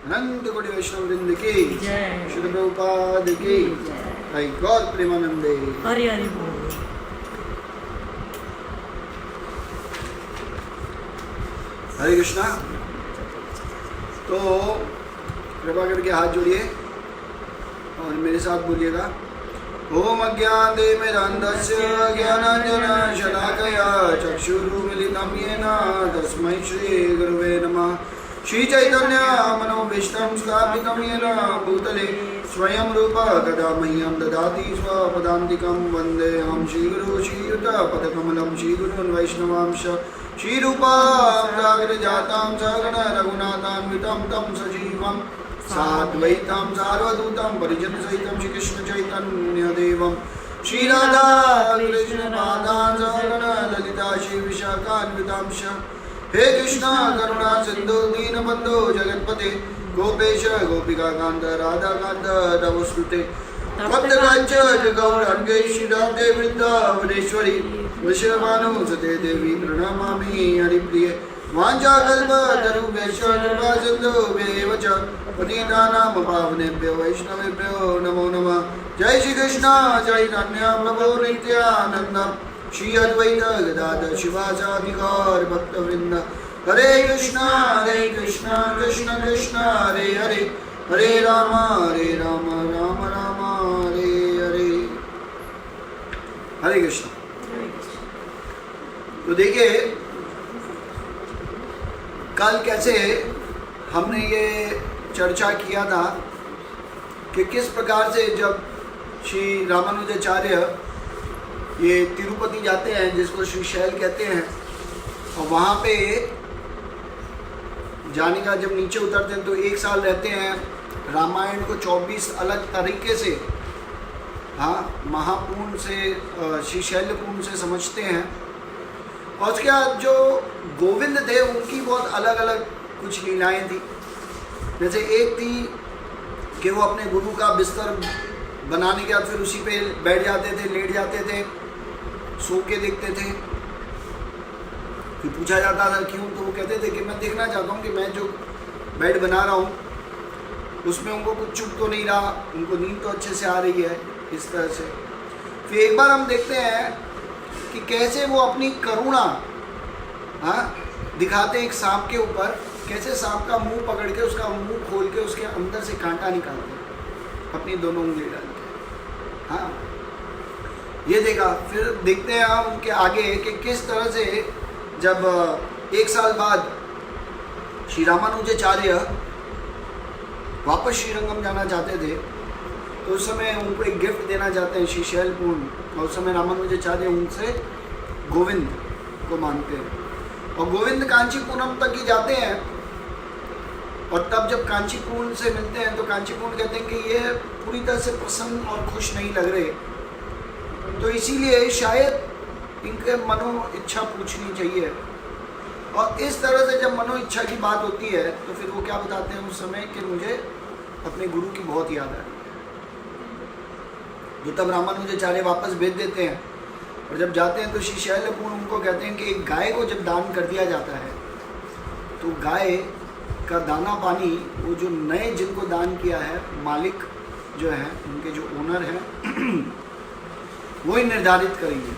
अनंत कोटि वैष्णव वृंद की जय, श्री प्रभुपाद की जय, गौर प्रेमानंदे हरि हरि बोल। हरे कृष्णा। तो कृपा करके हाथ जोड़िए और मेरे साथ बोलिएगा, ओम अज्ञानतिमिरान्धस्य ज्ञानाञ्जन शलाकया चक्षुरुन्मीलितं येन तस्मै श्री गुरवे नमः। श्री चैतन्य मनोभीष्टं स्थापितं येन भूतले स्वयं रूप कदा मह्यं ददाति स्वपदान्तिकं वन्देऽहं श्रीगुरु श्रीयुतपदकमलं श्रीगुरून् वैष्णवांश श्रीरूपां जागृजातां सगण रघुनाथान्वितं तं सजीवं साद्वैतं सार्वभूतं परिजनसहितं श्रीकृष्ण चैतन्यदेवं श्रीराधा कृष्णपादान् सगण ललिता श्रीविशाखान्वितांश। हे कृष्णा करुणा सिंधु दीनबंधु जगत्पते गोपेश गोपिका कांत राधा कांत नमोस्तुते। भक्तकांचन गौरांगे श्रीराधे वृंदावनेश्वरी विश्वभानुसुते देवी प्रणमामि हरिप्रिये। वाञ्छाकल्पतरुभ्यश्च कृपा सिन्धुभ्येव च पतितानां पावनेभ्यो वैष्णवेभ्यो नमो नमः। जय श्री कृष्ण चैतन्य प्रभु नित्यानंद श्री अद्वैत गदाधर शिवासादि गौर भक्तवृंद। हरे कृष्णा कृष्ण कृष्ण हरे हरे, हरे राम राम राम हरे हरे। हरे कृष्ण। तो देखिए कल कैसे हमने ये चर्चा किया था कि किस प्रकार से जब श्री रामानुजाचार्य ये तिरुपति जाते हैं जिसको श्रीशैल कहते हैं, और वहाँ पे जाने का जब नीचे उतरते हैं तो 1 साल रहते हैं, रामायण को 24 अलग तरीके से महापूर्ण से श्रीशैलपूर्ण से समझते हैं। और उसके बाद जो गोविंद थे उनकी बहुत अलग अलग कुछ लीलाएं थी। जैसे एक थी कि वो अपने गुरु का बिस्तर बनाने के बाद फिर उसी पे बैठ जाते थे, लेट जाते थे, सो के देखते थे। फिर पूछा जाता था क्यों, तो वो कहते थे कि मैं देखना चाहता हूँ कि मैं जो बेड बना रहा हूँ उसमें उनको कुछ चुप तो नहीं रहा, उनको नींद तो अच्छे से आ रही है, इस तरह से। फिर एक बार हम देखते हैं कि कैसे वो अपनी करुणा हाँ, दिखाते हैं एक सांप के ऊपर कैसे सांप का मुंह पकड़ के उसका मुंह खोल के उसके अंदर से कांटा निकालते हैं अपनी दोनों उंगली डाल के। हाँ, ये देखा। फिर देखते हैं हम उनके आगे कि किस तरह से जब 1 साल बाद श्री रामानुजाचार्य वापस श्रीरंगम जाना चाहते थे, तो उस समय उनको एक गिफ्ट देना चाहते हैं श्री शैलपूर्ण, और उस समय रामानुजाचार्य उनसे गोविंद को मांगते हैं, और गोविंद कांचीपुरम तक ही जाते हैं। और तब जब कांचीपुरम से मिलते हैं तो कांचीपुरम कहते हैं कि ये पूरी तरह से प्रसन्न और खुश नहीं लग रहे, तो इसीलिए शायद इनके मनो इच्छा पूछनी चाहिए। और इस तरह से जब मनो इच्छा की बात होती है तो फिर वो क्या बताते हैं उस समय कि मुझे अपने गुरु की बहुत याद आ रही है। जो तब रामानुजाचार्य वापस भेज देते हैं, और जब जाते हैं तो श्री शैलपूर्ण उनको कहते हैं कि एक गाय को जब दान कर दिया जाता है तो गाय का दाना पानी वो जो नए जिनको दान किया है मालिक जो है, उनके जो ओनर हैं वो ही निर्धारित करेंगे।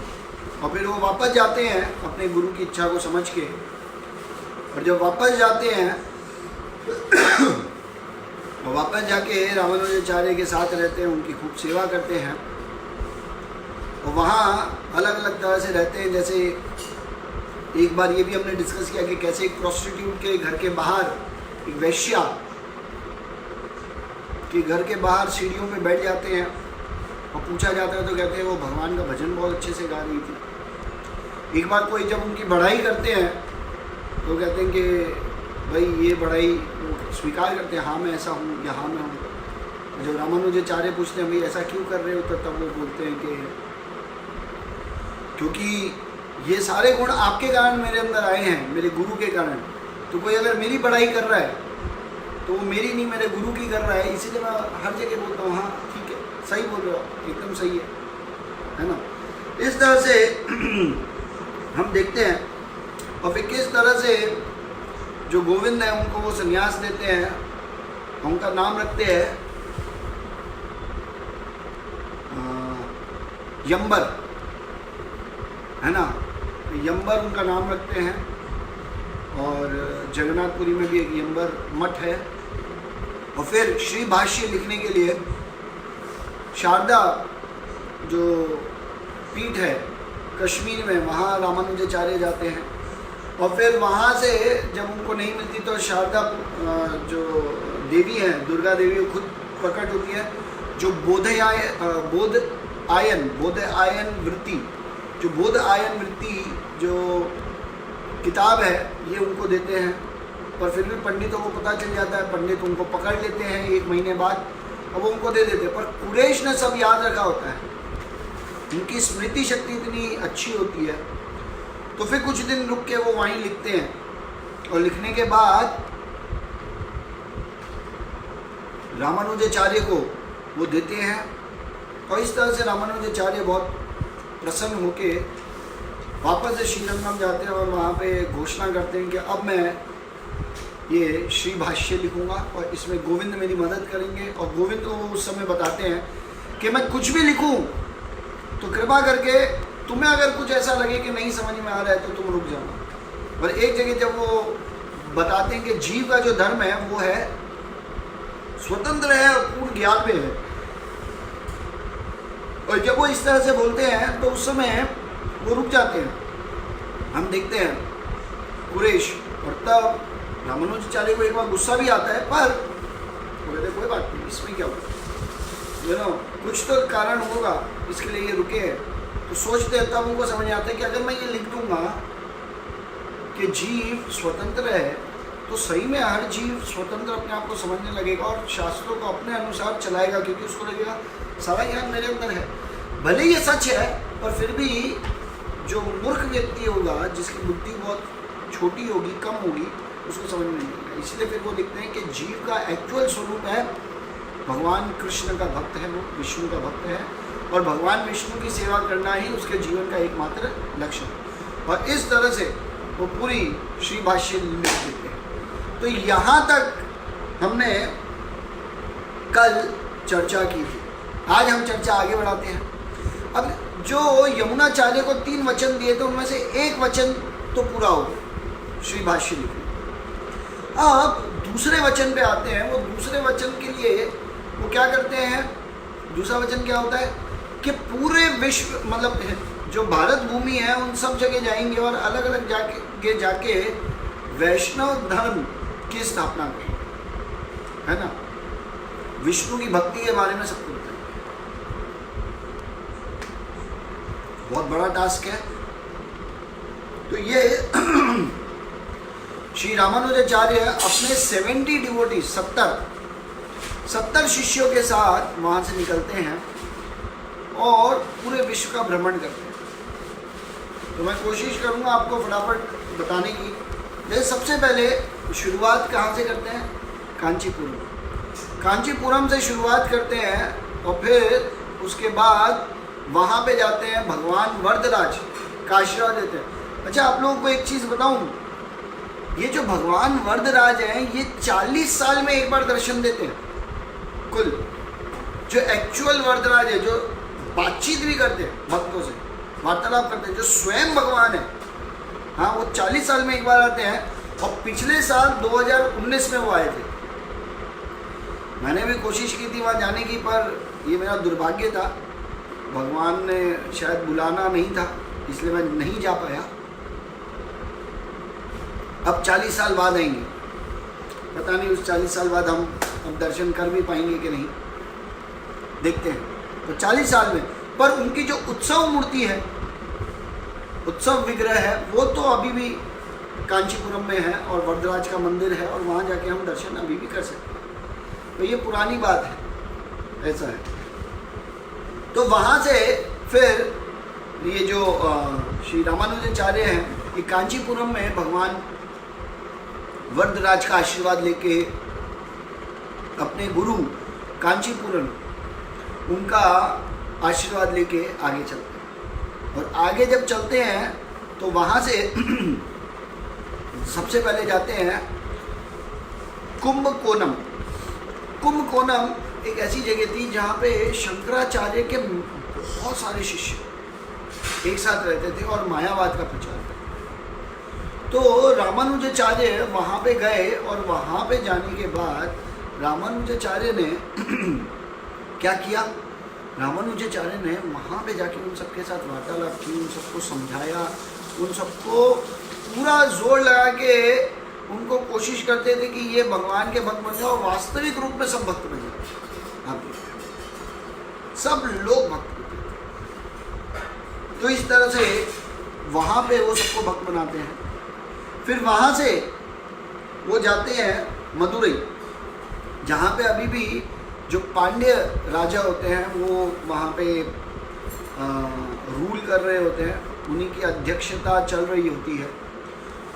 और फिर वो वापस जाते हैं अपने गुरु की इच्छा को समझ के, और जब वापस जाते हैं और वापस जाके रामानुजाचार्य के साथ रहते हैं, उनकी खूब सेवा करते हैं, और वहाँ अलग अलग तरह से रहते हैं। जैसे एक बार ये भी हमने डिस्कस किया कि कैसे एक प्रोस्टिट्यूट के घर के बाहर, एक वैश्या के घर के बाहर सीढ़ियों में बैठ जाते हैं, और पूछा जाता है तो कहते हैं वो भगवान का भजन बहुत अच्छे से गा रही थी। एक बार कोई जब उनकी बढ़ाई करते हैं तो कहते हैं कि भाई ये बढ़ाई स्वीकार करते हैं, हाँ मैं ऐसा हूँ या हाँ मैं हूँ। जब रामानुजाचार्य पूछते हैं भाई ऐसा क्यों कर रहे हो, तो तब वो बोलते हैं कि क्योंकि ये सारे गुण आपके कारण मेरे अंदर आए हैं, मेरे गुरु के कारण। तो कोई अगर मेरी बढ़ाई कर रहा है तो वो मेरी नहीं, मेरे गुरु की कर रहा है, इसीलिए मैं हर जगह बोलता हूँ हाँ ठीक है, सही बोल रहे हो, एकदम सही है ना। इस तरह से हम देखते हैं। और फिर किस तरह से जो गोविंद है उनको वो संन्यास देते हैं, उनका नाम रखते हैं यंबर, है ना, यंबर उनका नाम रखते हैं। और जगन्नाथपुरी में भी एक यंबर मठ है। और फिर श्री भाष्य लिखने के लिए शारदा जो पीठ है कश्मीर में, वहाँ रामानुजाचार्य जाते हैं। और फिर वहाँ से जब उनको नहीं मिलती तो शारदा जो देवी हैं, दुर्गा देवी, वो खुद प्रकट होती है। जो बोध आयन वृत्ति, जो बोध आयन वृत्ति जो किताब है ये उनको देते हैं। पर फिर भी पंडितों को पता चल जाता है, पंडित उनको पकड़ लेते हैं 1 महीने बाद, और वो उनको दे देते हैं। पर कुरैश ने सब याद रखा होता है, उनकी स्मृति शक्ति इतनी अच्छी होती है। तो फिर कुछ दिन रुक के वो वहीं लिखते हैं, और लिखने के बाद रामानुजाचार्य को वो देते हैं। और इस तरह से रामानुजाचार्य बहुत प्रसन्न होके वापस से श्रीरंगम जाते हैं, और वहाँ पे घोषणा करते हैं कि अब मैं ये श्री भाष्य लिखूंगा और इसमें गोविंद मेरी मदद करेंगे। और गोविंद को वो उस समय बताते हैं कि मैं कुछ भी लिखूं तो कृपा करके तुम्हें अगर कुछ ऐसा लगे कि नहीं समझ में आ रहा है तो तुम रुक जाना। और एक जगह जब वो बताते हैं कि जीव का जो धर्म है वो है स्वतंत्र है और पूर्ण ज्ञान में है, और जब वो इस तरह से बोलते हैं तो उस समय वो रुक जाते हैं। हम देखते हैं कुरैश, और तब रामानुजाचार्य को एक बार गुस्सा भी आता है, पर वो कहते कोई बात नहीं, इसमें क्या होगा, कुछ तो कारण होगा, इसके लिए ये रुके हैं। तो सोचते हैं, तब उनको समझ आता है कि अगर मैं ये लिख दूंगा कि जीव स्वतंत्र है तो सही में हर जीव स्वतंत्र अपने आप को समझने लगेगा और शास्त्रों को अपने अनुसार चलाएगा, क्योंकि उसको लगेगा सारा ज्ञान मेरे अंदर है। भले ये सच है, पर फिर भी जो मूर्ख व्यक्ति होगा, जिसकी बुद्धि बहुत छोटी होगी, कम होगी, उसको समझ में नहीं आएगा। इसलिए फिर वो देखते हैं कि जीव का एक्चुअल स्वरूप है भगवान कृष्ण का भक्त है, वो विष्णु का भक्त है, और भगवान विष्णु की सेवा करना ही उसके जीवन का एकमात्र लक्ष्य है। और इस तरह से वो पूरी श्री भाष्य लिख देते हैं। तो यहाँ तक हमने कल चर्चा की थी। आज हम चर्चा आगे बढ़ाते हैं। अब जो यमुनाचार्य को 3 वचन दिए थे उनमें से एक वचन तो पूरा हो गया। श्री भाष्य लिखे। अब दूसरे वचन पे आते हैं। वो दूसरे वचन के लिए वो क्या करते हैं, दूसरा वचन क्या होता है कि पूरे विश्व मतलब जो भारत भूमि है उन सब जगह जाएंगे और अलग अलग जाके वैष्णव धर्म की स्थापना करेंगे, है ना, विष्णु की भक्ति के बारे में सबको बताएंगे। बहुत बड़ा टास्क है। तो ये श्री रामानुजाचार्य अपने 70 डिवोटी 70 शिष्यों के साथ वहाँ से निकलते हैं और पूरे विश्व का भ्रमण करते हैं। तो मैं कोशिश करूँगा आपको फटाफट बताने की। जैसे सबसे पहले शुरुआत कहाँ से करते हैं, कांचीपुरम से शुरुआत करते हैं और फिर उसके बाद वहाँ पे जाते हैं भगवान वरदराज का आशीर्वाद देते हैं। अच्छा, आप लोगों को एक चीज़ बताऊँ, ये जो भगवान वरदराज हैं ये 40 साल में एक बार दर्शन देते हैं कुल। जो एक्चुअल वरदराज है, जो बातचीत भी करते हैं भक्तों से, वार्तालाप करते हैं, जो स्वयं भगवान है, हाँ, वो 40 साल में एक बार आते हैं। और पिछले साल 2019 में वो आए थे। मैंने भी कोशिश की थी वहाँ जाने की, पर ये मेरा दुर्भाग्य था, भगवान ने शायद बुलाना नहीं था, इसलिए मैं नहीं जा पाया। अब 40 साल बाद आएंगे, पता नहीं उस 40 साल बाद हम अब दर्शन कर भी पाएंगे कि नहीं, देखते हैं। तो 40 साल में, पर उनकी जो उत्सव मूर्ति है, उत्सव विग्रह है, वो तो अभी भी कांचीपुरम में है और वरदराज का मंदिर है और वहाँ जाके हम दर्शन अभी भी कर सकते हैं। तो ये पुरानी बात है, ऐसा है। तो वहाँ से फिर ये जो श्री रामानुजाचार्य हैं, ये कांचीपुरम में भगवान वरदराज का आशीर्वाद लेके अपने गुरु कांचीपुरम उनका आशीर्वाद लेके आगे चलते हैं। और आगे जब चलते हैं तो वहाँ से सबसे पहले जाते हैं कुंभकोणम। कुंभकोणम एक ऐसी जगह थी जहाँ पे शंकराचार्य के बहुत सारे शिष्य एक साथ रहते थे और मायावाद का प्रचार था। तो रामानुजाचार्य वहाँ पे गए और वहाँ पे जाने के बाद रामानुजाचार्य ने क्या किया, रामानुजाचार्य ने वहाँ पे जाके उन सबके साथ वार्तालाप की, उन सबको समझाया, उन सबको पूरा जोर लगा के उनको कोशिश करते थे कि ये भगवान के भक्त बन जाओ, वास्तविक रूप में सब भक्त बन जाओ। आप सब लोग भक्त बनते थे। तो इस तरह से वहाँ पे वो सबको भक्त बनाते हैं। फिर वहाँ से वो जाते हैं मदुरई, जहाँ पे अभी भी जो पांड्य राजा होते हैं वो वहाँ पे रूल कर रहे होते हैं, उन्हीं की अध्यक्षता चल रही होती है।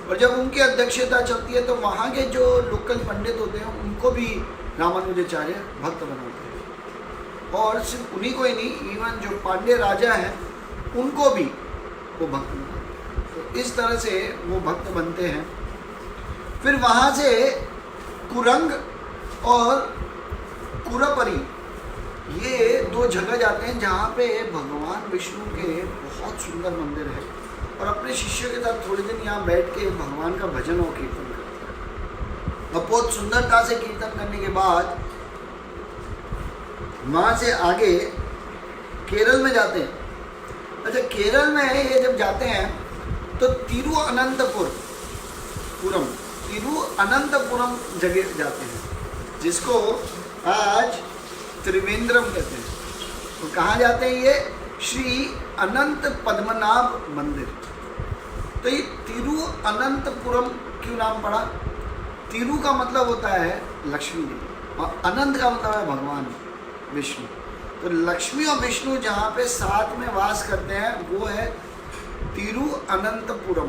और जब उनकी अध्यक्षता चलती है तो वहाँ के जो लोकल पंडित होते हैं उनको भी रामानुजाचार्य भक्त बनाते हैं। और सिर्फ उन्हीं को ही नहीं, इवन जो पांड्य राजा हैं उनको भी वो भक्त बनाते हैं। तो इस तरह से वो भक्त बनते हैं। फिर वहाँ से कुरंग और कुरपरी, ये दो जगह जाते हैं जहाँ पे भगवान विष्णु के बहुत सुंदर मंदिर है और अपने शिष्यों के साथ थोड़े दिन यहाँ बैठ के भगवान का भजन और कीर्तन करते हैं। और बहुत सुंदरता से कीर्तन करने के बाद वहाँ से आगे केरल में जाते हैं। अच्छा, केरल में ये जब जाते हैं तो तिरुअनंतपुरम जगह जाते हैं, जिसको आज त्रिवेंद्रम कहते हैं। तो कहाँ जाते हैं ये, श्री अनंत पद्मनाभ मंदिर। तो ये तिरुअनंतपुरम क्यों नाम पड़ा? तिरु का मतलब होता है लक्ष्मी देवी और अनंत का मतलब है भगवान विष्णु। तो लक्ष्मी और विष्णु जहाँ पे साथ में वास करते हैं वो है तिरुअनंतपुरम,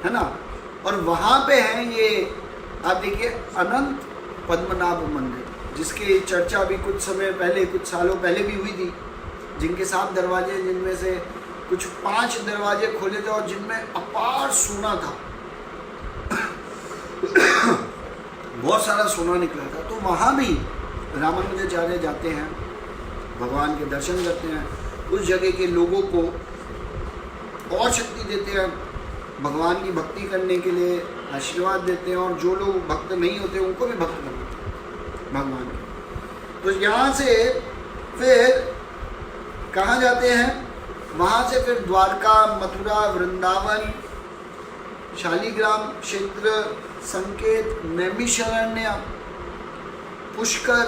है ना। और वहाँ पे है ये, आप देखिए, अनंत पद्मनाभ मंदिर, जिसकी चर्चा अभी कुछ समय पहले, कुछ सालों पहले भी हुई थी, जिनके 7 दरवाजे, जिनमें से कुछ 5 दरवाजे खोले थे और जिनमें अपार सोना था बहुत सारा सोना निकला था। तो वहाँ भी रामानुजाचार्य जाते हैं, भगवान के दर्शन करते हैं, उस जगह के लोगों को और शक्ति देते हैं, भगवान की भक्ति करने के लिए आशीर्वाद देते हैं, और जो लोग भक्त नहीं होते उनको भी भक्त बनाते हैं भगवान के। तो यहाँ से फिर कहाँ जाते हैं? वहाँ से फिर द्वारका, मथुरा, वृंदावन, शालिग्राम क्षेत्र, संकेत, नैमिषारण्य, पुष्कर,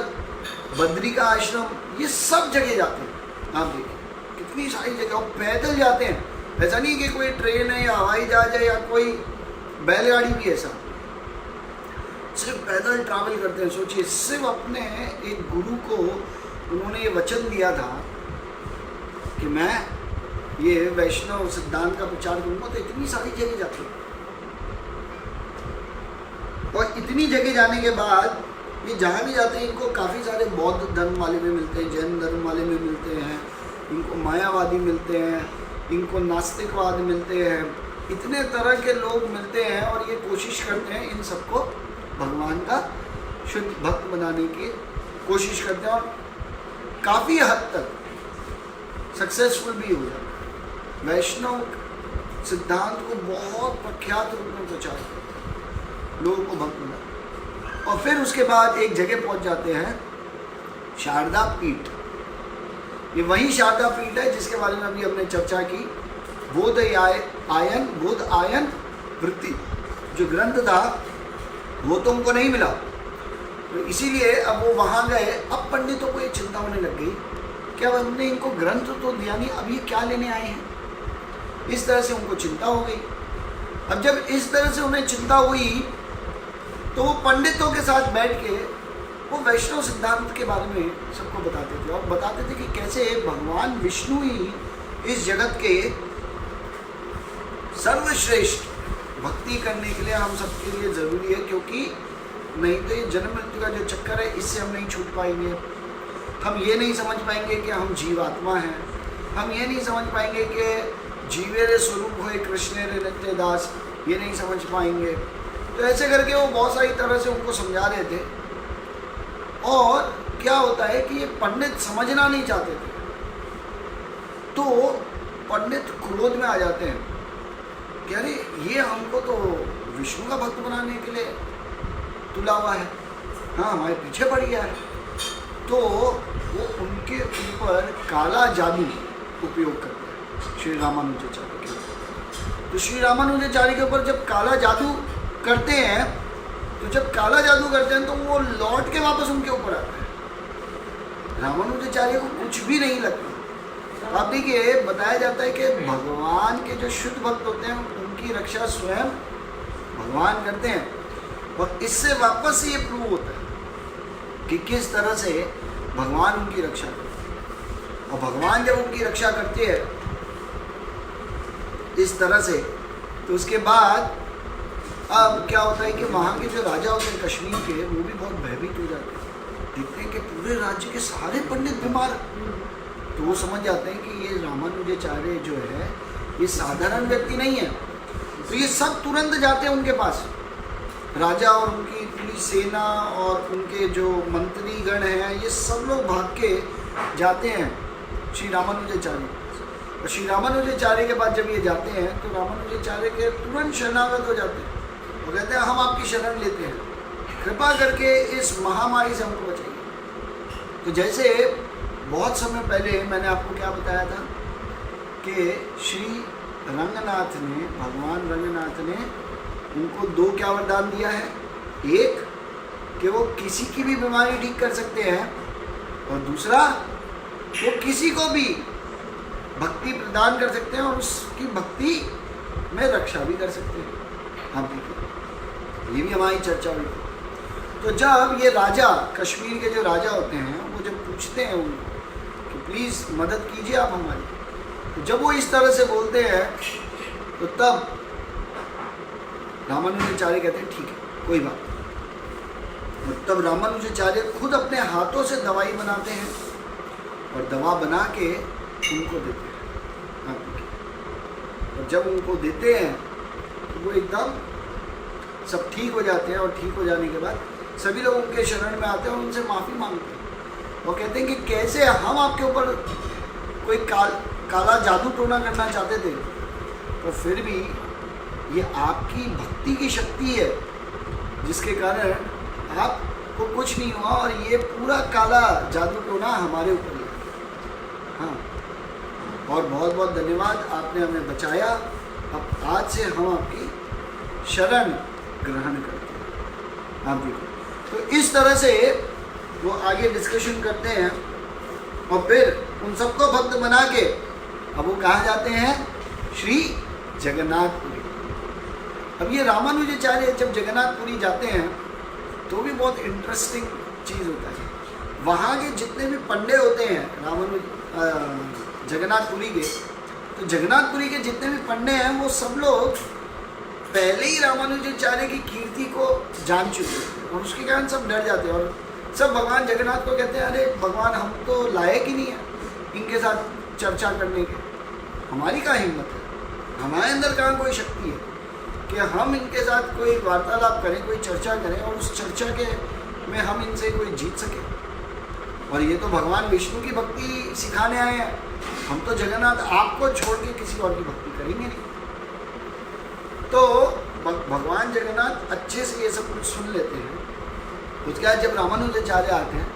बद्री का आश्रम, ये सब जगह जाते हैं। आप देखिए कितनी सारी जगह, पैदल जाते हैं। ऐसा नहीं कि कोई ट्रेन है या हवाई जहाज है या कोई बैलगाड़ी भी, ऐसा सिर्फ पैदल ट्रैवल करते हैं। सोचिए, सिर्फ अपने एक गुरु को उन्होंने ये वचन दिया था कि मैं ये वैष्णव सिद्धांत का प्रचार करूंगा, तो इतनी सारी जगह जाते हैं। और इतनी जगह जाने के बाद ये जहाँ भी जाते हैं इनको काफ़ी सारे बौद्ध धर्म वाले भी मिलते हैं, जैन धर्म वाले भी मिलते हैं, इनको मायावादी मिलते हैं, इनको नास्तिकवाद मिलते हैं, इतने तरह के लोग मिलते हैं, और ये कोशिश करते हैं इन सबको भगवान का शुद्ध भक्त बनाने की कोशिश करते हैं, और काफ़ी हद तक सक्सेसफुल भी हो जाते हैं। वैष्णव सिद्धांत को बहुत प्रख्यात रूप में प्रचार करते हैं, लोगों को भक्त बनाते हैं। और फिर उसके बाद एक जगह पहुंच जाते हैं, शारदा पीठ। ये वही शारदा पीठ है जिसके बारे में अभी हमने चर्चा की। बोध आयन वृत्ति जो ग्रंथ था वो तो उनको नहीं मिला, तो इसीलिए अब वो वहाँ गए। अब पंडितों को ये चिंता होने लग गई कि अब हमने इनको ग्रंथ तो दिया नहीं, अब ये क्या लेने आए हैं। इस तरह से उनको चिंता हो गई। अब जब इस तरह से उन्हें चिंता हुई तो वो पंडितों के साथ बैठ के वो वैष्णव सिद्धांत के बारे में सबको बताते थे, और बताते थे कि कैसे भगवान विष्णु ही इस जगत के सर्वश्रेष्ठ भक्ति करने के लिए हम सबके लिए ज़रूरी है, क्योंकि नहीं तो ये जन्म मृत्यु का जो चक्कर है इससे हम नहीं छूट पाएंगे। हम ये नहीं समझ पाएंगे कि हम जीवात्मा हैं, हम ये नहीं समझ पाएंगे कि जीवेरे स्वरूप होए कृष्ण रे नित्य दास, ये नहीं समझ पाएंगे। तो ऐसे करके वो बहुत सारी तरह से उनको समझा रहे थे। और क्या होता है कि ये पंडित समझना नहीं चाहते थे, तो पंडित क्रोध में आ जाते हैं कि अरे ये हमको तो विष्णु का भक्त बनाने के लिए तुला हुआ है, हाँ हमारे पीछे पड़ गया है। तो वो उनके ऊपर काला जादू उपयोग करते हैं श्री रामानुजाचार्य के। तो श्री रामानुजाचार्य के ऊपर जब काला जादू करते हैं, तो जब काला जादू करते हैं तो वो लौट के वापस उनके ऊपर आता है। रामानुजाचार्य को कुछ भी नहीं लगता। आप देखिए, बताया जाता है कि भगवान के जो शुद्ध भक्त होते हैं उनकी रक्षा स्वयं भगवान करते हैं, और इससे वापस ये प्रूव होता है कि किस तरह से भगवान उनकी रक्षा करते हैं। और भगवान जब उनकी रक्षा करते हैं इस तरह से, तो उसके बाद अब क्या होता है कि वहाँ के जो राजा होते हैं कश्मीर के, वो भी बहुत भयभीत हो जाते हैं। देखते हैं कि पूरे राज्य के सारे पंडित बीमार, तो वो समझ जाते हैं कि ये रामानुजाचार्य जो है ये साधारण व्यक्ति नहीं है। तो ये सब तुरंत जाते हैं उनके पास, राजा और उनकी पूरी सेना और उनके जो मंत्री गण हैं, ये सब लोग भाग के जाते हैं श्री रामानुजाचार्य। और श्री रामानुजाचार्य के बाद जब ये जाते हैं तो रामानुजाचार्य के तुरंत शरणागत हो जाते हैं और कहते हैं हम आपकी शरण लेते हैं, कृपा करके इस महामारी से हमको बचाइए। तो जैसे बहुत समय पहले मैंने आपको क्या बताया था कि श्री रंगनाथ ने, भगवान रंगनाथ ने उनको दो क्या वरदान दिया है। एक कि वो किसी की भी बीमारी ठीक कर सकते हैं, और दूसरा वो किसी को भी भक्ति प्रदान कर सकते हैं और उसकी भक्ति में रक्षा भी कर सकते हैं। आप देखिए, ये भी हमारी चर्चा हुई। तो जब ये राजा, कश्मीर के जो राजा होते हैं, वो जब पूछते हैं उनको कि प्लीज़ मदद कीजिए आप हमारी, तो जब वो इस तरह से बोलते हैं तो तब रामानुजाचार्य कहते हैं ठीक है कोई बात नहीं। और तब रामानुजाचार्य खुद अपने हाथों से दवाई बनाते हैं और दवा बना के उनको देते हैं। और जब उनको देते हैं तो वो एकदम सब ठीक हो जाते हैं, और ठीक हो जाने के बाद सभी लोग उनके शरण में आते हैं और उनसे माफ़ी मांगते हैं और कहते हैं कि कैसे हम आपके ऊपर कोई काला जादू टोना करना चाहते थे, तो फिर भी ये आपकी भक्ति की शक्ति है जिसके कारण आपको कुछ नहीं हुआ, और ये पूरा काला जादू टोना हमारे ऊपर है। हाँ, और बहुत बहुत धन्यवाद, आपने हमें बचाया। अब आज से हम आपकी शरण ग्रहण करते हैं। आप देखो, तो इस तरह से वो आगे डिस्कशन करते हैं और फिर उन सबको भक्त बना के अब वो कहाँ जाते हैं? श्री जगन्नाथपुरी। अब ये रामानुजाचार्य जब जगन्नाथपुरी जाते हैं तो भी बहुत इंटरेस्टिंग चीज़ होता है। वहाँ के जितने भी पंडे होते हैं जगन्नाथपुरी के, तो जगन्नाथपुरी के जितने भी पंडे हैं वो सब लोग पहले ही रामानुजाचार्य की कीर्ति को जान चुके हैं और उसके कारण सब डर जाते हैं और सब भगवान जगन्नाथ को कहते हैं, अरे भगवान हम तो लायक ही नहीं है इनके साथ चर्चा करने के, हमारी क्या हिम्मत है, हमारे अंदर कहाँ कोई शक्ति है कि हम इनके साथ कोई वार्तालाप करें, कोई चर्चा करें और उस चर्चा के में हम इनसे कोई जीत सके। और ये तो भगवान विष्णु की भक्ति सिखाने आए हैं, हम तो जगन्नाथ आपको छोड़ के किसी और की भक्ति करेंगे नहीं। तो भगवान जगन्नाथ अच्छे से ये सब कुछ सुन लेते हैं। उसके बाद जब रामानुजाचार्य आते हैं,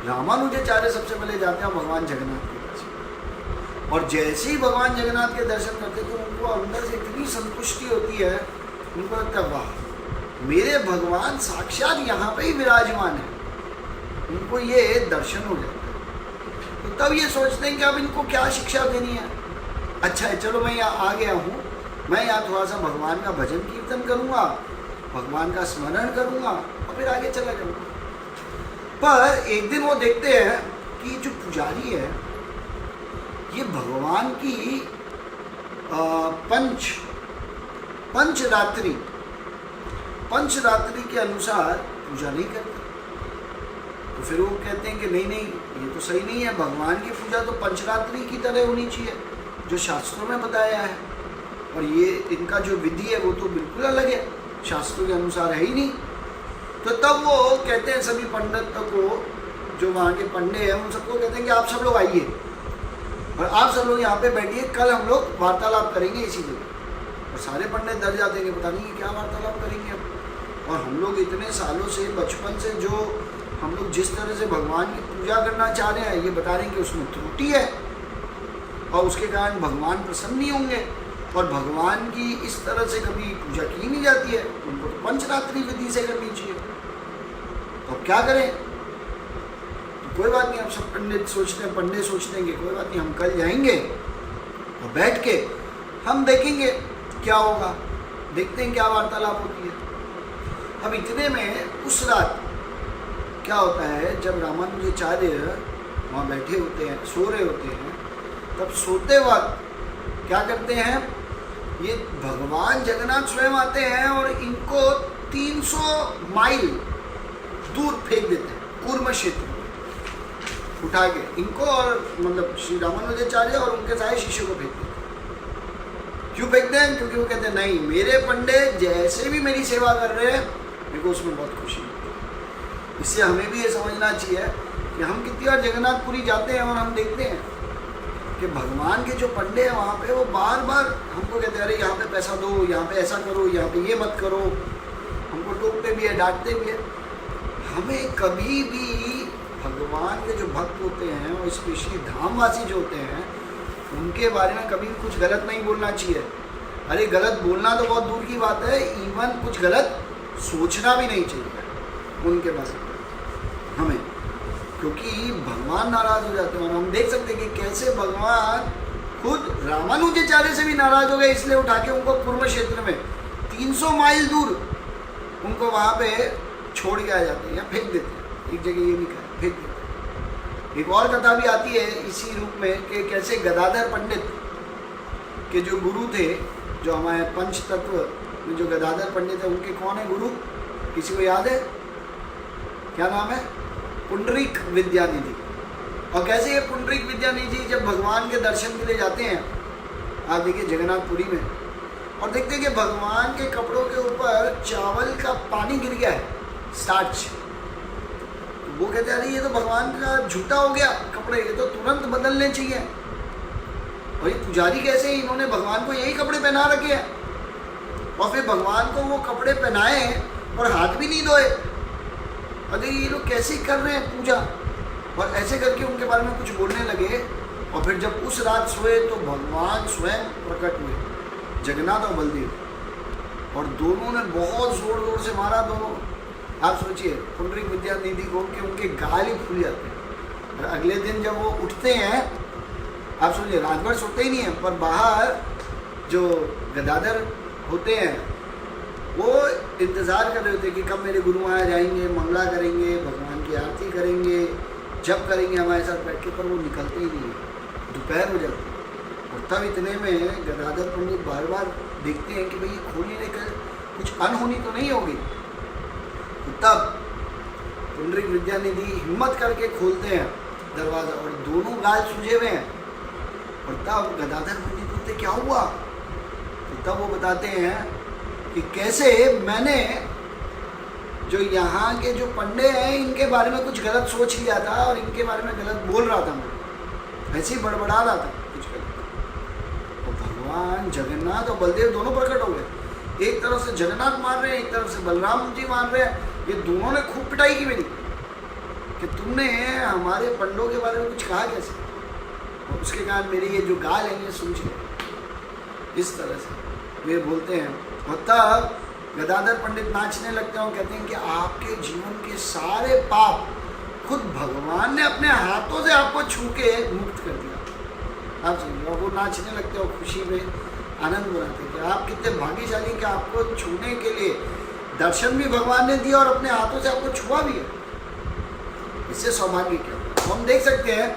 रामानुजाचार्य सबसे पहले जाते हैं भगवान जगन्नाथ के पास, और जैसे ही भगवान जगन्नाथ के दर्शन करते हैं तो उनको अंदर से इतनी संतुष्टि होती है, उनको लगता है वाह मेरे भगवान साक्षात यहाँ पे ही विराजमान है, उनको ये दर्शन हो जाता है। तो तब ये सोचते हैं कि अब इनको क्या शिक्षा देनी है। अच्छा है, चलो मैं यहाँ आ गया हूँ, मैं यहाँ थोड़ा सा भगवान का भजन कीर्तन करूँगा, भगवान का स्मरण करूँगा और फिर आगे चला जाऊँगा। पर एक दिन वो देखते हैं कि जो पुजारी है ये भगवान की पंचरात्रि के अनुसार पूजा नहीं करते। तो फिर वो कहते हैं कि नहीं नहीं, ये तो सही नहीं है, भगवान की पूजा तो पंचरात्रि की तरह होनी चाहिए जो शास्त्रों में बताया है, और ये इनका जो विधि है वो तो बिल्कुल अलग है, शास्त्रों के अनुसार है ही नहीं। तो तब वो कहते हैं सभी पंडित को, जो वहाँ के पंडे हैं उन सबको कहते हैं कि आप सब लोग आइए और आप सब लोग यहाँ पे बैठिए, कल हम लोग वार्तालाप करेंगे इसी जगह। और सारे पंडित डर जाते हैं कि पता नहीं क्या वार्तालाप करेंगे अब, और हम लोग इतने सालों से बचपन से जो हम लोग जिस तरह से भगवान की पूजा करना चाह रहे हैं ये बता रहे हैं कि उसमें त्रुटि है और उसके कारण भगवान प्रसन्न नहीं होंगे, और भगवान की इस तरह से कभी पूजा की नहीं जाती है, उनको तो पंचरात्रि विधि से करनी चाहिए। तो अब क्या करें? तो कोई बात नहीं, अब सब पंडे सोचते हैं कि कोई बात नहीं, हम कल जाएंगे और बैठ के हम देखेंगे क्या होगा, देखते हैं क्या वार्तालाप होती है। अब इतने में उस रात क्या होता है, जब रामानुजाचार्य वहाँ बैठे होते हैं, सो रहे होते हैं, तब सोते वक्त क्या करते हैं, ये भगवान जगन्नाथ स्वयं आते हैं और इनको 300 माइल दूर फेंक देते हैं, कूर्म क्षेत्र उठा के इनको, और मतलब श्री रामानुजाचार्य और उनके सारे शिष्यों को फेंक देते हैं। क्यों फेंकते हैं? क्योंकि वो कहते हैं नहीं, मेरे पंडे जैसे भी मेरी सेवा कर रहे हैं मेरे को उसमें बहुत खुशी होती है। इससे हमें भी ये समझना चाहिए कि हम कितनी बार जगन्नाथपुरी जाते हैं और हम देखते हैं कि भगवान के जो पंडे हैं वहाँ पे वो बार बार हमको कहते हैं अरे यहाँ पे पैसा दो, यहाँ पे ऐसा करो, यहाँ पे ये मत करो, हमको टोकते भी है, डांटते भी है। हमें कभी भी भगवान के जो भक्त होते हैं और स्पेशली धामवासी जो होते हैं उनके बारे में कभी भी कुछ गलत नहीं बोलना चाहिए। अरे गलत बोलना तो बहुत दूर की बात है, इवन कुछ गलत सोचना भी नहीं चाहिए उनके बारे में हमें, क्योंकि भगवान नाराज हो जाते हैं। और हम देख सकते हैं कि कैसे भगवान खुद रामानुजाचार्य से भी नाराज हो गए, इसलिए उठा के उनको कूर्म क्षेत्र में 300 माइल दूर उनको वहाँ पे छोड़ के आ जाते हैं या फेंक देते हैं। एक जगह ये लिखा है फेंक देते हैं। एक और कथा भी आती है इसी रूप में कि कैसे गदाधर पंडित के जो गुरु थे, जो हमारे पंच तत्व में जो गदाधर पंडित है उनके कौन है गुरु, किसी को याद है? क्या नाम है? पुंडरीक विद्यानिधि। और कैसे ये पुंडरीक विद्यानिधि जब भगवान के दर्शन के लिए जाते हैं, आप देखिए जगन्नाथपुरी में, और देखते हैं कि भगवान के कपड़ों के ऊपर चावल का पानी गिर गया है, स्टार्च। वो कहते हैं अरे ये तो भगवान का झूठा हो गया कपड़े, ये तो तुरंत बदलने चाहिए। और ये पुजारी कैसे, इन्होंने भगवान को यही कपड़े पहना रखे हैं। और फिर भगवान को वो कपड़े पहनाए और हाथ भी नहीं धोए। अरे ये लोग कैसे कर रहे हैं पूजा, और ऐसे करके उनके बारे में कुछ बोलने लगे। और फिर जब उस रात सोए तो भगवान स्वयं प्रकट हुए, जगन्नाथ और बलदेव, और दोनों ने बहुत जोर जोर से मारा दोनों। आप सोचिए पुंडरीक विद्यानिधि को कि उनके गाल ही फूल जाते हैं। और अगले दिन जब वो उठते हैं, आप सोचिए रात भर सोते ही नहीं है, पर बाहर जो गदाधर होते हैं वो इंतज़ार कर रहे होते हैं कि कब मेरे गुरु महाराज जाएंगे, मंगला करेंगे, भगवान की आरती करेंगे, जब करेंगे हमारे साथ बैठ के, पर वो निकलते ही नहीं है। दोपहर हो जाती है और तब इतने में गदाधर पंडित बार बार देखते हैं कि भाई ये खोल नहीं लेकर कुछ अनहोनी तो नहीं होगी। तो तब पुंडरीक विद्यानिधि हिम्मत करके खोलते हैं दरवाज़ा और दोनों गाल सूजे हुए हैं। और तब गदाधर पंडित बोलते क्या हुआ, तो तब वो बताते हैं कि कैसे मैंने जो यहाँ के जो पंडे हैं इनके बारे में कुछ गलत सोच लिया था और इनके बारे में गलत बोल रहा था, मैं ऐसे ही बड़बड़ा रहा था कुछ गलत। और भगवान जगन्नाथ और बलदेव दोनों प्रकट हो गए। एक तरफ से जगन्नाथ मार रहे हैं, एक तरफ से बलराम जी मार रहे हैं। ये दोनों ने खूब पिटाई की मेरी कि तुमने हमारे पंडों के बारे में कुछ कहा कैसे, और उसके कारण मेरी ये जो गाल है ये सूझ गई। इस तरह से वे बोलते हैं। और तब गदाधर पंडित नाचने लगते हैं और कहते हैं कि आपके जीवन के सारे पाप खुद भगवान ने अपने हाथों से आपको छू के मुक्त कर दिया। आप समझिए, और वो नाचने लगते हैं और खुशी में आनंद मनाते हैं कि आप कितने भाग्यशाली कि आपको छूने के लिए दर्शन भी भगवान ने दिया और अपने हाथों से आपको छुआ भी है। इससे सौभाग्य क्या, तो हम देख सकते हैं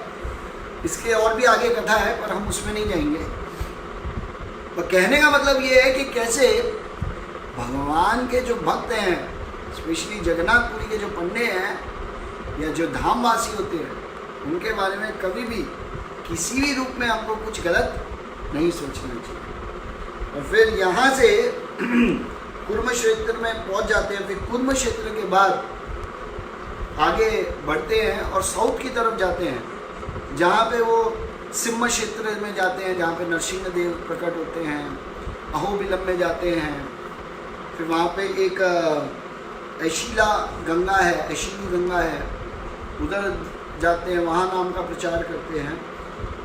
इसके और भी आगे कथा है पर हम उसमें नहीं जाएंगे। तो कहने का मतलब ये है कि कैसे भगवान के जो भक्त हैं, स्पेशली जगन्नाथपुरी के जो पंडे हैं या जो धामवासी होते हैं, उनके बारे में कभी भी किसी भी रूप में हमको कुछ गलत नहीं सोचना चाहिए। और फिर यहाँ से कुर्म क्षेत्र में पहुँच जाते हैं। फिर कुर्म क्षेत्र के बाद आगे बढ़ते हैं और साउथ की तरफ जाते हैं, जहाँ पे वो सिम्म क्षेत्र में जाते हैं, जहाँ पे नरसिंह देव प्रकट होते हैं। अहोबिलम में जाते हैं। फिर वहाँ पे एक ऐशीला गंगा है, ऐशीली गंगा है, उधर जाते हैं, वहाँ नाम का प्रचार करते हैं।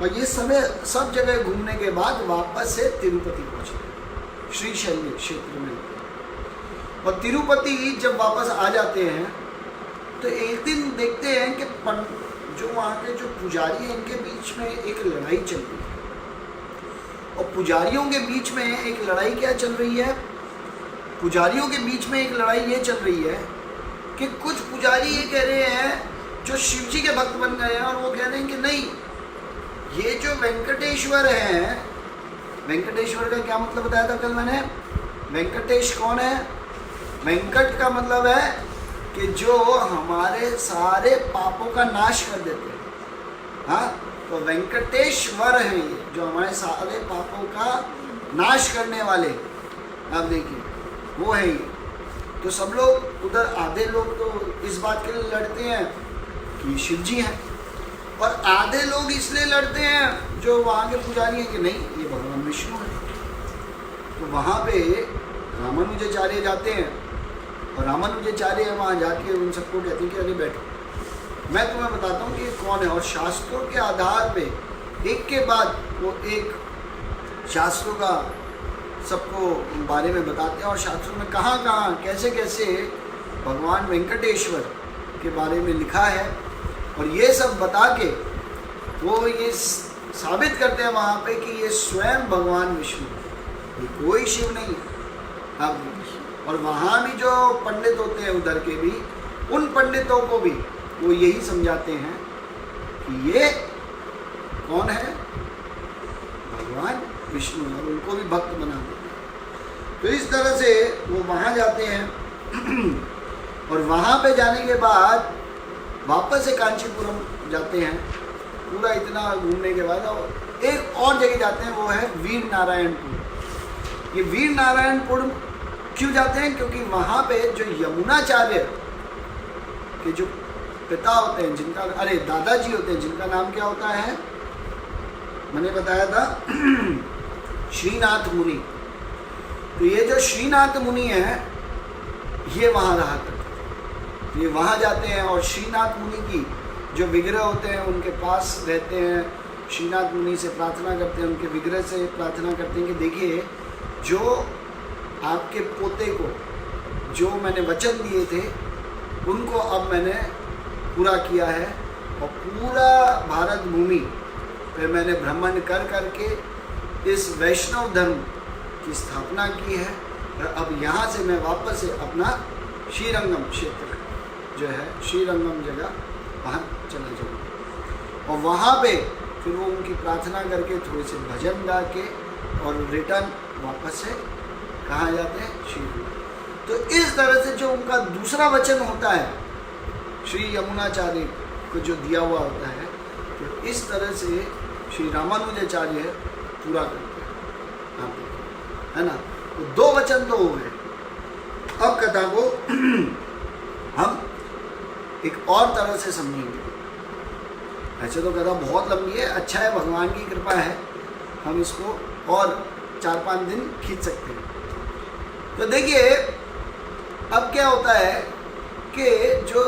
और ये सब जगह घूमने के बाद वापस से तिरुपति पहुँचते हैं, श्रीशैल्य क्षेत्र में। और तिरुपति जब वापस आ जाते हैं तो एक दिन देखते हैं कि जो वहाँ के जो पुजारी हैं इनके बीच में एक लड़ाई चल रही है। और पुजारियों के बीच में एक लड़ाई क्या चल रही है, पुजारियों के बीच में एक लड़ाई ये चल रही है कि कुछ पुजारी ये कह रहे हैं जो शिव जी के भक्त बन गए हैं, और वो कह रहे हैं कि नहीं, ये जो वेंकटेश्वर हैं, वेंकटेश्वर का क्या मतलब बताया था कल मैंने। वेंकटेश कौन है, वेंकट का मतलब है कि जो हमारे सारे पापों का नाश कर देते हैं। हाँ, तो वेंकटेश्वर हैं ये, जो हमारे सारे पापों का नाश करने वाले, आप देखिए वो है ये। तो सब लोग उधर, आधे लोग तो इस बात के लिए लड़ते हैं कि शिव जी हैं, और आधे लोग इसलिए लड़ते हैं जो वहाँ के पुजारी हैं कि नहीं, ये भगवान विष्णु है। तो वहाँ पे रामानुजाचार्य जाते हैं, और रामानुजाचार्य वहाँ जाके उन सबको कहते हैं कि अरे बैठो, मैं तुम्हें बताता हूँ कि कौन है। और शास्त्रों के आधार पे एक के बाद वो एक शास्त्रों का सबको बारे में बताते हैं, और शास्त्रों में कहाँ कहाँ कैसे कैसे भगवान वेंकटेश्वर के बारे में लिखा है। और ये सब बता के वो ये साबित करते हैं वहाँ पे कि ये स्वयं भगवान विष्णु, ये कोई शिव नहीं है। अब और वहाँ भी जो पंडित होते हैं उधर के भी, उन पंडितों को भी वो यही समझाते हैं कि ये कौन है, भगवान विष्णु है, और उनको भी भक्त बना देते हैं। तो इस तरह से वो वहाँ जाते हैं, और वहाँ पे जाने के बाद वापस से कांचीपुरम जाते हैं। पूरा इतना घूमने के बाद और एक और जगह जाते हैं, वो है वीर नारायणपुर। ये वीर नारायणपुर क्यों जाते हैं, क्योंकि वहाँ पे जो यमुनाचार्य के जो पिता होते हैं, जिनका अरे दादाजी होते हैं, जिनका नाम क्या होता है, मैंने बताया था श्रीनाथ मुनि। तो ये जो श्रीनाथ मुनि है ये वहाँ रहा करते, ये वहाँ जाते हैं और श्रीनाथ मुनि की जो विग्रह होते हैं उनके पास रहते हैं, श्रीनाथ मुनि से प्रार्थना करते हैं, उनके विग्रह से प्रार्थना करते हैं कि देखिए जो आपके पोते को जो मैंने वचन दिए थे उनको अब मैंने पूरा किया है और पूरा भारत भूमि पे मैंने भ्रमण कर करके इस वैष्णव धर्म की स्थापना की है और अब यहाँ से मैं वापस से अपना श्रीरंगम क्षेत्र जो है श्रीरंगम जगह वहाँ चला जाऊँगा। और वहाँ पे फिर वो उनकी प्रार्थना करके थोड़े से भजन गा के और रिटर्न वापस से कहाँ जाते हैं, श्रीरंगम। तो इस तरह से जो उनका दूसरा वचन होता है श्री यमुनाचार्य को जो दिया हुआ होता है, तो इस तरह से श्री रामानुजाचार्य पूरा करते हैं, है ना। तो दो वचन तो हो गए। अब कथा को हम एक और तरह से समझेंगे। ऐसे तो कथा बहुत लंबी है, अच्छा है भगवान की कृपा है, हम इसको और 4-5 दिन खींच सकते हैं। तो देखिए अब क्या होता है कि जो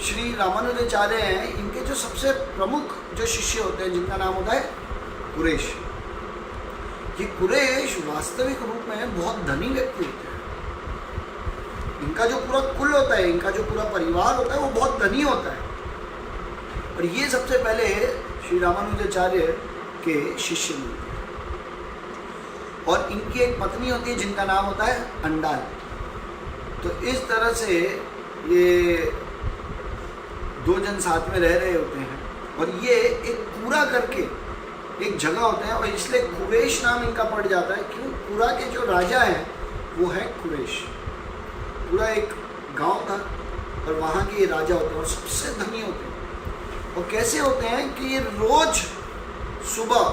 श्री रामानुजाचार्य हैं इनके जो सबसे प्रमुख जो शिष्य होते हैं जिनका नाम होता है कुरेश। ये कुरेश वास्तविक रूप में बहुत धनी व्यक्ति होते हैं। इनका जो पूरा कुल होता है, इनका जो पूरा परिवार होता है वो बहुत धनी होता है। और ये सबसे पहले श्री रामानुजाचार्य के शिष्य मिलते हैं और इनकी एक पत्नी होती है जिनका नाम होता है अंडाल। तो इस तरह से ये दो जन साथ में रह रहे होते हैं और ये एक पूरा करके एक जगह होता है और इसलिए कुरेश नाम इनका पड़ जाता है। क्यों? पूरा के जो राजा हैं वो है कुरेश। पूरा एक गांव था और वहाँ के ये राजा होते हैं और सबसे धनी होते हैं। और कैसे होते हैं कि ये रोज सुबह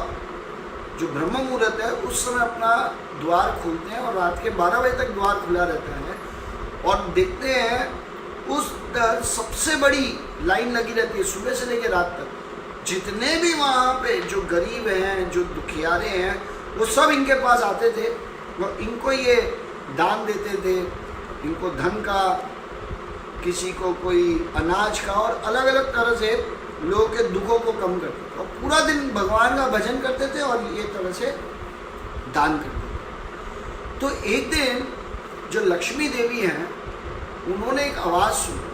जो ब्रह्म मुहूर्त है उस समय अपना द्वार खोलते हैं और रात के 12 बजे तक द्वार खुला रहता है और देखते हैं उस तरह सबसे बड़ी लाइन लगी रहती है सुबह से लेकर रात तक। जितने भी वहाँ पे जो गरीब हैं, जो दुखियारे हैं, वो सब इनके पास आते थे और इनको ये दान देते थे, इनको धन का, किसी को कोई अनाज का और अलग अलग तरह से लोगों के दुखों को कम करते थे और पूरा दिन भगवान का भजन करते थे और ये तरह से दान करते थे। तो एक दिन जो लक्ष्मी देवी हैं उन्होंने एक आवाज़ सुनी।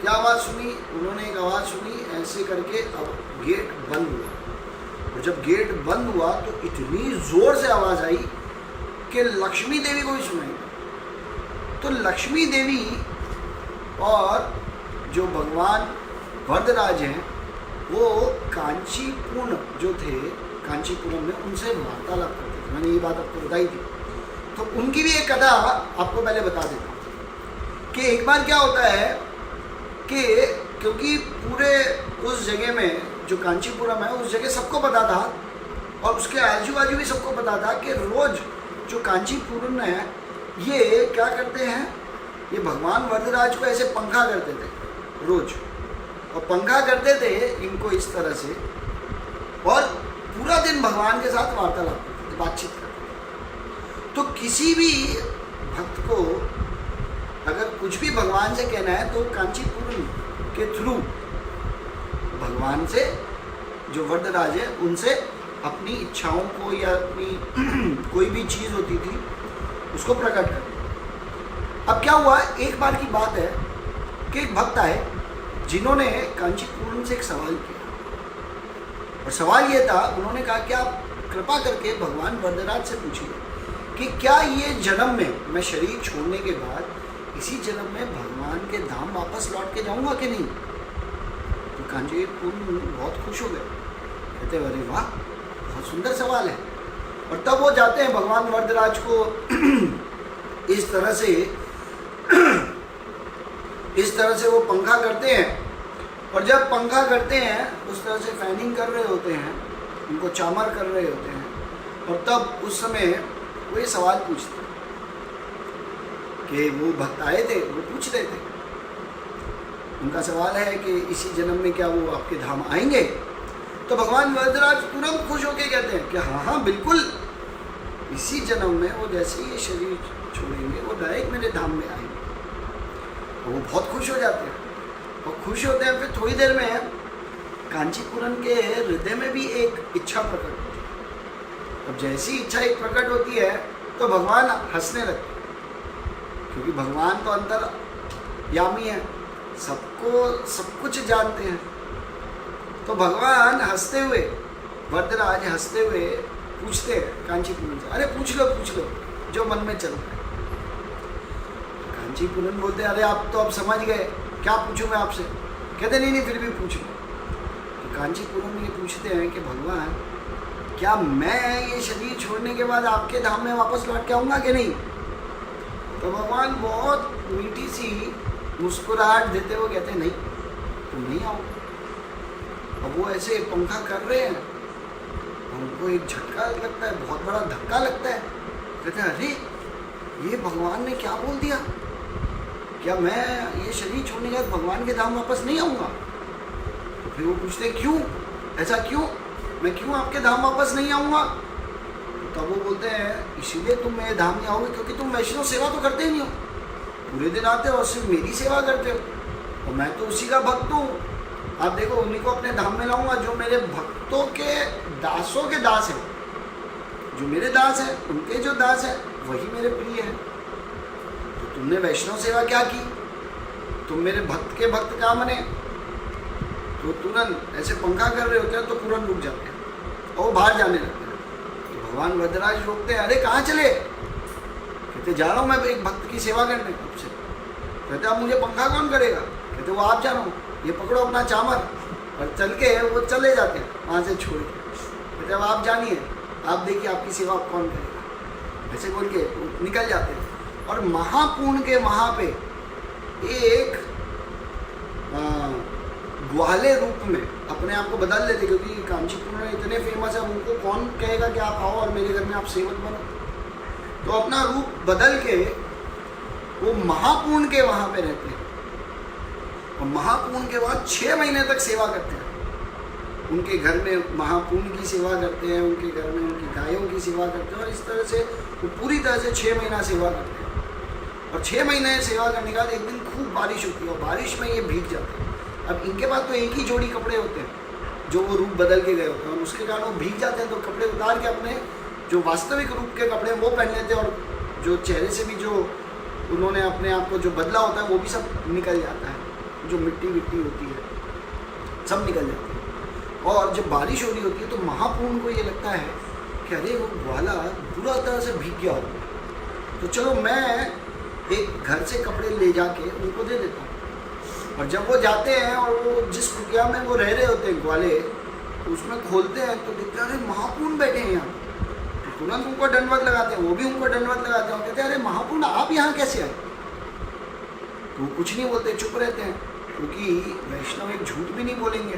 क्या आवाज़ सुनी? उन्होंने एक आवाज़ सुनी ऐसे करके, अब गेट बंद हुआ और जब गेट बंद हुआ तो इतनी ज़ोर से आवाज़ आई कि लक्ष्मी देवी को भी सुनाई। तो लक्ष्मी देवी और जो भगवान वरदराज हैं वो कांचीपुरम जो थे, कांचीपुरम में उनसे वार्तालाप करते थे। मैंने ये बात आपको बताई थी। तो उनकी भी एक कथा आपको पहले बता देता हूँ कि एक बार क्या होता है कि क्योंकि पूरे उस जगह में जो कांचीपुरम है उस जगह सबको पता था और उसके आजू बाजू भी सबको पता था कि रोज़ जो कांचीपुरम है ये क्या करते हैं, ये भगवान वरदराज को ऐसे पंखा करते थे रोज़ और पंखा करते थे इनको इस तरह से और पूरा दिन भगवान के साथ वार्तालाप करते थे, बातचीत करते थे। तो किसी भी भक्त को अगर कुछ भी भगवान से कहना है तो कांचीपुरम के थ्रू भगवान से जो वरदराज है उनसे अपनी इच्छाओं को या अपनी कोई भी चीज़ होती थी उसको प्रकट कर। अब क्या हुआ, एक बार की बात है कि एक भक्त आए जिन्होंने कांचीपुरम से एक सवाल किया और सवाल ये था, उन्होंने कहा कि आप कृपा करके भगवान वरदराज से पूछिए कि क्या ये जन्म में मैं शरीर छोड़ने के बाद इसी जन्म में भगवान के धाम वापस लौट के जाऊंगा कि नहीं। तो कांचीपुरम बहुत खुश हो गए, कहते अरे वाह बहुत सुंदर सवाल है। और तब वो जाते हैं भगवान वरदराज को इस तरह से वो पंखा करते हैं और जब पंखा करते हैं उस तरह से फैनिंग कर रहे होते हैं, उनको चामर कर रहे होते हैं और तब उस समय वो ये सवाल पूछते हैं कि वो भक्त आए थे, वो पूछ रहे थे, उनका सवाल है कि इसी जन्म में क्या वो आपके धाम आएंगे। तो भगवान वरदराज तुरंत खुश होकर कहते हैं कि हाँ हाँ बिल्कुल, इसी जन्म में वो जैसे ही ये शरीर छोड़ेंगे वो डायरेक्ट मेरे धाम में आएंगे। और वो बहुत खुश हो जाते हैं और खुश होते हैं। फिर थोड़ी देर में कांचीपुरम के हृदय में भी एक इच्छा प्रकट होती है। अब जैसी इच्छा एक प्रकट होती है तो भगवान हंसने लगते हैं, क्योंकि भगवान तो अंतर्यामी है, सबको सब कुछ जानते हैं। तो भगवान हंसते हुए, वरदराज हंसते हुए पूछते हैं कांचीपुरम से, अरे पूछ लो जो मन में चल रहा है। कांचीपुरम बोलते हैं, अरे आप तो अब समझ गए, क्या पूछूं मैं आपसे? कहते नहीं फिर भी पूछ लो। तो कांचीपुरम ये पूछते हैं कि भगवान, क्या मैं ये शरीर छोड़ने के बाद आपके धाम में वापस लौट के आऊँगा कि नहीं? तो भगवान बहुत मीठी सी मुस्कुराहट देते हुए कहते हैं, नहीं तुम नहीं आओ। अब वो ऐसे पंखा कर रहे हैं, उनको एक झटका लगता है, बहुत बड़ा धक्का लगता है। कहते हैं, अरे ये भगवान ने क्या बोल दिया? क्या मैं ये शरीर छोड़ने के बाद भगवान के धाम वापस नहीं आऊँगा? तो फिर वो पूछते हैं, क्यों, ऐसा क्यों, मैं क्यों आपके धाम वापस नहीं आऊँगा? तब वो बोलते हैं, इसीलिए तुम मेरे धाम नहीं आओगे क्योंकि तुम वैष्णव सेवा तो करते ही नहीं हो, पूरे दिन आते हो और सिर्फ मेरी सेवा करते हो, और मैं तो उसी का भक्त हूँ। आप देखो, उन्हीं को अपने धाम में लाऊंगा जो मेरे भक्तों के दासों के दास हैं, जो मेरे दास हैं उनके जो दास हैं वही मेरे प्रिय हैं। तो तुमने वैष्णव सेवा क्या की? तुम मेरे भक्त के भक्त क्या बने? तो तुरंत ऐसे पंखा कर रहे होते हैं तो तुरंत रुक जाते हैं और वो बाहर जाने लगते हैं। तो भगवान वरदराज रोकते हैं, अरे कहाँ चले? कहते, जा रहा हूँ मैं एक भक्त की सेवा करने आपसे। कहते, अब मुझे पंखा कौन करेगा? कहते, वो आप जानो, ये पकड़ो अपना चामर, और चल के वो चले जाते हैं वहाँ से छोड़ के। कहते, अब आप जानिए, आप देखिए आपकी सेवा कौन करेगा। ऐसे बोल के निकल जाते हैं। और महापूर्ण के वहाँ पे एक ग्वाले रूप में अपने आप को बदल लेते, क्योंकि कांचीपुरम इतने फेमस है, उनको कौन कहेगा कि आप आओ और मेरे घर में आप सेवक बनो। तो अपना रूप बदल के वो महापूर्ण के वहाँ पे रहते हैं और महापूर्ण के बाद 6 महीने तक सेवा करते हैं। उनके घर में महापूर्ण की सेवा करते हैं, उनके घर में उनकी गायों की सेवा करते हैं, और इस तरह से वो पूरी तरह से 6 महीना सेवा करते हैं। और 6 महीने सेवा करने के बाद एक दिन खूब बारिश होती है और बारिश में ये भीग जाते हैं। अब इनके पास तो एक ही जोड़ी कपड़े होते हैं जो वो रूप बदल के गए होते हैं, और उसके कारण वो भीग जाते हैं। तो कपड़े उतार के अपने जो वास्तविक रूप के कपड़े वो पहन लेते हैं, और जो चेहरे से भी जो उन्होंने अपने आप को जो बदला होता है वो भी सब निकल जाता है, जो मिट्टी विट्टी होती है सब निकल जाती है। और जब बारिश हो रही होती है तो महापूर्ण को ये लगता है कि अरे वो ग्वाला पूरा तरह से भीग गया होगा, तो चलो मैं एक घर से कपड़े ले जाके उनको दे देता हूँ। और जब वो जाते हैं और वो जिस कुटिया में वो रह रहे होते हैं ग्वाले, उसमें खोलते हैं तो देखते हैं अरे महापूर्ण बैठे हैं यहाँ। तो तुरंत उनको दंडवत लगाते हैं, वो भी उनको दंडवत लगाते हैं, कहते हैं अरे महापूर्ण आप यहाँ कैसे आए? तो वो कुछ नहीं बोलते, चुप रहते हैं, क्योंकि वैष्णव एक झूठ भी नहीं बोलेंगे,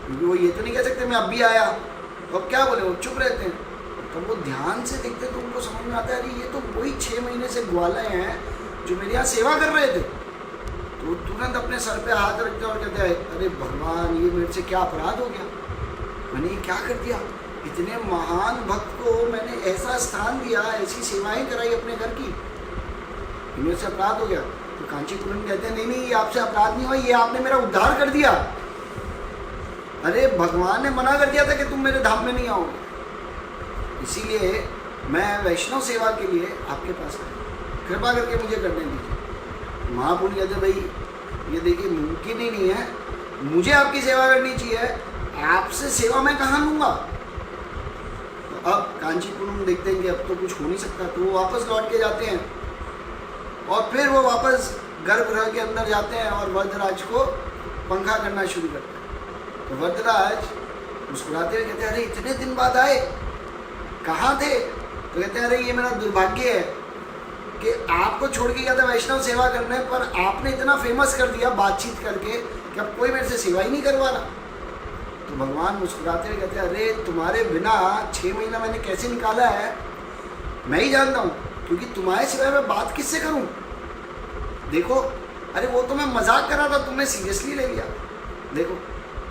क्योंकि वो ये तो नहीं कह सकते मैं अब भी आया, तो अब क्या बोले, वो चुप रहते हैं। तब वो ध्यान से देखते तो उनको समझ में आता है अरे ये तो वही 6 महीने से ग्वाले हैं जो मेरे यहाँ सेवा कर रहे थे। तो तुरंत अपने सर पे हाथ रखते हैं और कहते हैं अरे भगवान, ये मेरे से क्या अपराध हो गया, मैंने ये क्या कर दिया? इतने महान भक्त को मैंने ऐसा स्थान दिया, ऐसी सेवाएं कराई अपने घर की, मेरे से अपराध हो गया। तो कांचीपुरम कहते हैं नहीं ये आपसे अपराध नहीं हुआ, ये आपने मेरा उद्धार कर दिया। अरे भगवान ने मना कर दिया था कि तुम मेरे धाम में नहीं आओगे, इसीलिए मैं वैष्णव सेवा के लिए आपके पास आया, कृपा करके मुझे करने दीजिए। महापुरुष कहते भाई ये देखिए मुमकिन ही नहीं है, मुझे आपकी सेवा करनी चाहिए, आपसे सेवा मैं कहाँ लूँगा? तो अब कांचीपुरम देखते हैं कि अब तो कुछ हो नहीं सकता, तो वो वापस लौट के जाते हैं और फिर वो वापस गर्भगृह के अंदर जाते हैं और वरदराज को पंखा करना शुरू करते हैं। तो वरदराज मुस्कुराते हुए कहते हैं अरे इतने दिन बाद आए, कहाँ थे? तो कहते हैं अरे ये मेरा दुर्भाग्य है कि आपको छोड़ के गया था वैष्णव सेवा करने, पर आपने इतना फेमस कर दिया बातचीत करके कि अब कोई मेरे से सेवा ही नहीं करवा रहा। तो भगवान मुस्कुराते हुए कहते हैं अरे तुम्हारे बिना 6 महीना मैंने कैसे निकाला है मैं ही जानता हूँ, क्योंकि तुम्हारे सिवाय मैं बात किससे करूँ? देखो अरे वो तो मैं मजाक कर रहा था, तुमने सीरियसली ले लिया। देखो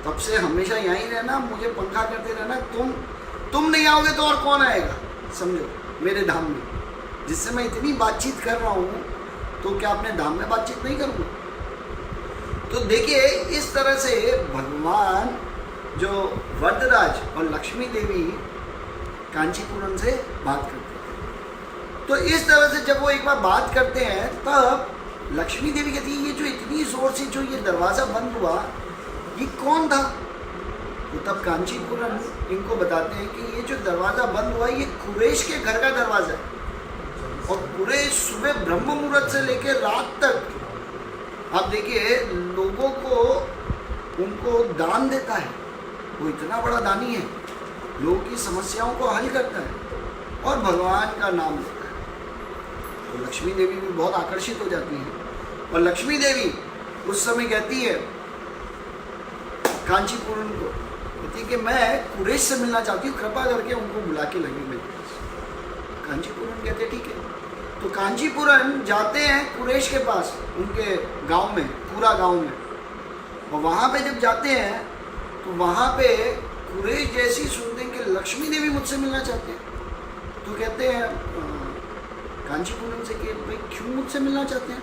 तब से हमेशा यहीं रहना, मुझे पंखा करते रहना, तुम नहीं आओगे तो और कौन आएगा? समझो मेरे धाम में, जिससे मैं इतनी बातचीत कर रहा हूँ, तो क्या अपने धाम में बातचीत नहीं करूँगा? तो देखिए इस तरह से भगवान जो वरदराज और लक्ष्मी देवी कांचीपुरम से बात करते हैं। तो इस तरह से जब वो एक बार बात करते हैं, तब लक्ष्मी देवी कहती है ये जो इतनी जोर से जो ये दरवाज़ा बंद हुआ, ये कौन था? तो तब कांचीपुरम इनको बताते हैं कि ये जो दरवाज़ा बंद हुआ ये कुरैश के घर का दरवाज़ा है। और कुरैश सुबह ब्रह्म मुहूर्त से लेकर रात तक, आप देखिए, लोगों को उनको दान देता है। वो इतना बड़ा दानी है, लोगों की समस्याओं को हल करता है और भगवान का नाम लेता है। तो लक्ष्मी देवी भी बहुत आकर्षित हो जाती है। और लक्ष्मी देवी उस समय कहती है कांचीपुरम को, कहती है कि मैं कुरैश से मिलना चाहती हूँ, कृपा करके उनको बुला के लगे मेरे पास। कांचीपुरम कहते हैं ठीक है। तो कांचीपुरम जाते हैं कुरैश के पास, उनके गांव में, पूरा गांव में। और वहाँ पे जब जाते हैं तो वहाँ पे कुरैश जैसी सुनते हैं कि लक्ष्मी देवी मुझसे मिलना चाहते हैं, तो कहते हैं कांचीपुरम से कि भाई क्यों मुझसे मिलना चाहते हैं?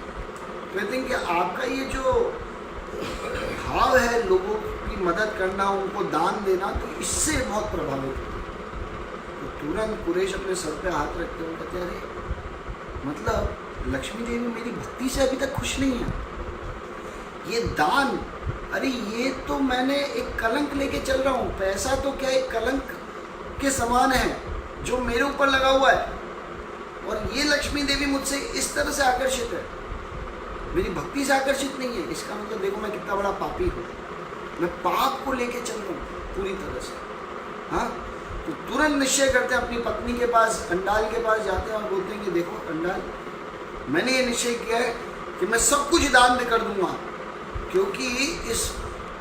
कहते हैं कि आपका ये जो भाव है लोगों की मदद करना, उनको दान देना, तो इससे बहुत प्रभावित है। तो तुरंत कुरैश अपने सर पे हाथ रखते हुए कहते हैं अरे मतलब लक्ष्मी देवी मेरी भक्ति से अभी तक खुश नहीं है, ये दान, अरे ये तो मैंने एक कलंक लेके चल रहा हूँ, पैसा तो क्या एक कलंक के समान है जो मेरे ऊपर लगा हुआ है, और ये लक्ष्मी देवी मुझसे इस तरह से आकर्षित है, मेरी भक्ति से आकर्षित नहीं है। इसका मतलब देखो मैं कितना बड़ा पापी हूँ, मैं पाप को लेके चल रहा हूँ पूरी तरह से। हाँ, तो तुरंत निश्चय करते हैं, अपनी पत्नी के पास, अंडाल के पास जाते हैं और बोलते हैं कि देखो अंडाल, मैंने ये निश्चय किया है कि मैं सब कुछ दान कर दूंगा, क्योंकि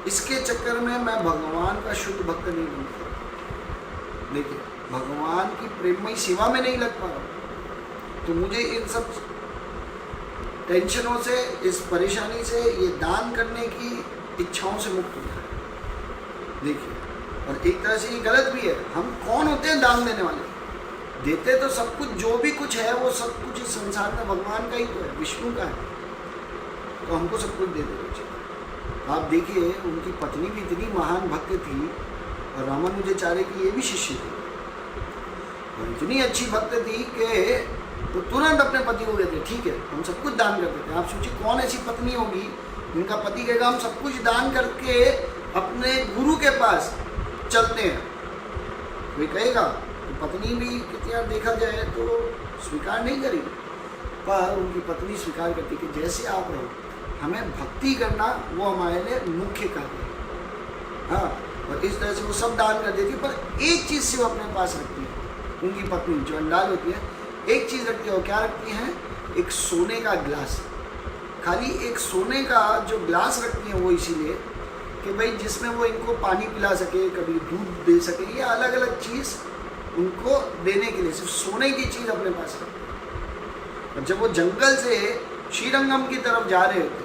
इसके चक्कर में मैं भगवान का शुद्ध भक्त नहीं बनता। देखिए भगवान की प्रेममयी सेवा में नहीं लग पा रहा, तो मुझे इन सब टेंशनों से, इस परेशानी से, ये दान करने की इच्छाओं से मुक्त हो जाए। देखिए, और एक तरह से ये गलत भी है। हम कौन होते हैं दान देने वाले? देते तो सब कुछ, जो भी कुछ है वो सब कुछ इस संसार में भगवान का ही तो है, विष्णु का है, तो हमको सब कुछ दे देना चाहिए। आप देखिए उनकी पत्नी भी इतनी महान भक्त थी और रामानुजाचार्य की ये भी शिष्य थी, और इतनी अच्छी भक्त थी कि तो तुरंत अपने पति को कहते ठीक है हम सब कुछ दान कर देते हैं। आप सोचिए कौन ऐसी पत्नी होगी जिनका पति कहेगा हम सब कुछ दान करके अपने गुरु के पास चलते हैं। वे कहेगा तो पत्नी भी कितना देखा जाए तो स्वीकार नहीं करेगी, पर उनकी पत्नी स्वीकार करती कि जैसे आप रहो, हमें भक्ति करना वो हमारे लिए मुख्य कार्य है। हाँ, और इस तरह से वो सब दान कर देती, पर एक चीज़ से वो अपने पास रखती है। उनकी पत्नी जो अंडाल होती है एक चीज़ रखती है, वो क्या रखती हैं? एक सोने का गिलास। खाली एक सोने का जो गिलास रखती हैं वो इसीलिए कि भाई जिसमें वो इनको पानी पिला सके, कभी दूध दे सके, या अलग अलग चीज़ उनको देने के लिए सिर्फ सोने की चीज़ अपने पास रखती है। और जब वो जंगल से श्रीरंगम की तरफ जा रहे होते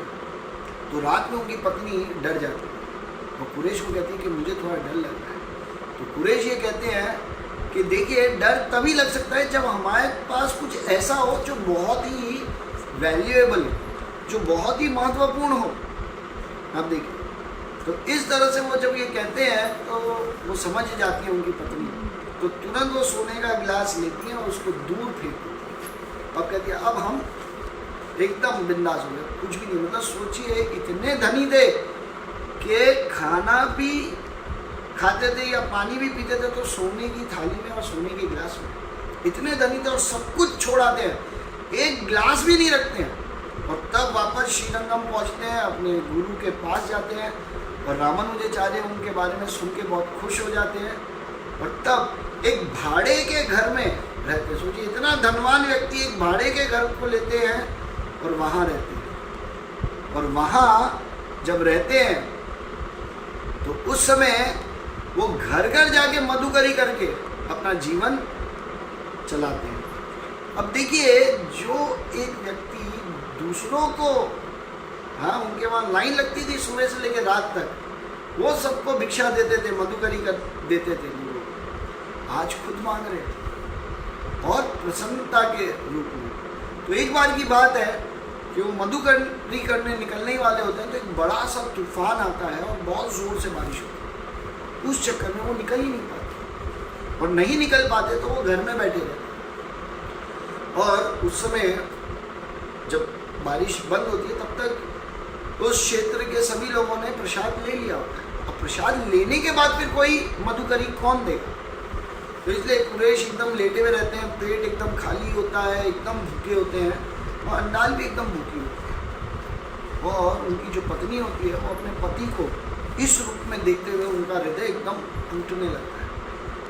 तो रात में उनकी पत्नी डर जाती है और कुरैश को कहती है कि मुझे थोड़ा डर लग रहा है। तो कुरैश ये कहते हैं कि देखिए डर तभी लग सकता है जब हमारे पास कुछ ऐसा हो जो बहुत ही वैल्यूएबल है, जो बहुत ही महत्वपूर्ण हो। आप देखिए, तो इस तरह से वो जब ये कहते हैं तो वो समझ जाती है उनकी पत्नी, तो तुरंत वो सोने का गिलास लेती हैं और उसको दूर फेंक देती है। अब कहती है अब हम एकदम बिंदास हो गए, कुछ भी नहीं। मतलब सोचिए इतने धनी थे कि खाना भी खाते थे या पानी भी पीते थे तो सोने की थाली में और सोने के गिलास में। इतने धनी थे और सब कुछ छोड़ाते हैं, एक गिलास भी नहीं रखते हैं। और तब वापस श्रीरंगम पहुंचते हैं, अपने गुरु के पास जाते हैं और रामानुजाचार्य उनके बारे में सुन के बहुत खुश हो जाते हैं। और तब एक भाड़े के घर में रहते हैं। सोचिए इतना धनवान व्यक्ति एक भाड़े के घर को लेते हैं और वहाँ रहते हैं। और वहाँ जब रहते हैं तो उस समय वो घर घर जाके मधुकरी करके अपना जीवन चलाते हैं। अब देखिए जो एक व्यक्ति दूसरों को, हाँ उनके वहाँ लाइन लगती थी सुबह से लेकर रात तक, वो सबको भिक्षा देते थे, मधुकरी कर देते थे लोग, आज खुद मांग रहे हैं। प्रसन्नता के रूप में। तो एक बार की बात है कि वो मधुकरी करने निकलने ही वाले होते हैं, तो एक बड़ा सा तूफान आता है और बहुत ज़ोर से बारिश होती है। उस चक्कर में वो निकल ही नहीं पाते, और नहीं निकल पाते तो वो घर में बैठे रहते। और उस समय जब बारिश बंद होती है तब तक उस क्षेत्र के सभी लोगों ने प्रसाद ले लिया होता है। अब प्रसाद लेने के बाद फिर कोई मधुकरी कौन देगा? तो इसलिए कुरैश एकदम लेटे हुए रहते हैं, पेट एकदम खाली होता है, एकदम भूखे होते हैं, और अंडाल भी एकदम भूखी होती है। और उनकी जो पत्नी होती है वो अपने पति को इस रूप में देखते हुए उनका हृदय एकदम टूटने लगता है।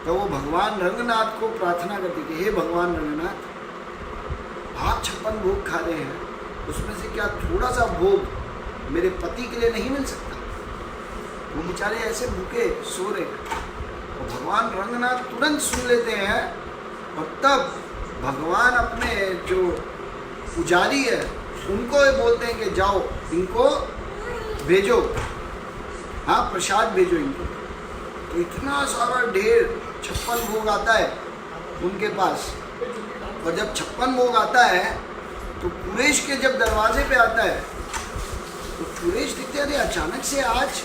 तो वो भगवान रंगनाथ को प्रार्थना करती कि हे भगवान रंगनाथ, आप 56 भोग खा रहे हैं, उसमें से क्या थोड़ा सा भोग मेरे पति के लिए नहीं मिल सकता? वो बेचारे ऐसे भूखे सो रहे हैं। और भगवान रंगनाथ तुरंत सुन लेते हैं, और तब भगवान अपने जो पुजारी है उनको बोलते हैं कि जाओ इनको भेजो, हाँ प्रसाद भेजो इनको। तो इतना सारा ढेर 56 भोग आता है उनके पास। और जब 56 भोग आता है तो कुरैश के जब दरवाजे पे आता है तो कुरैश दिखते हैं अचानक से आज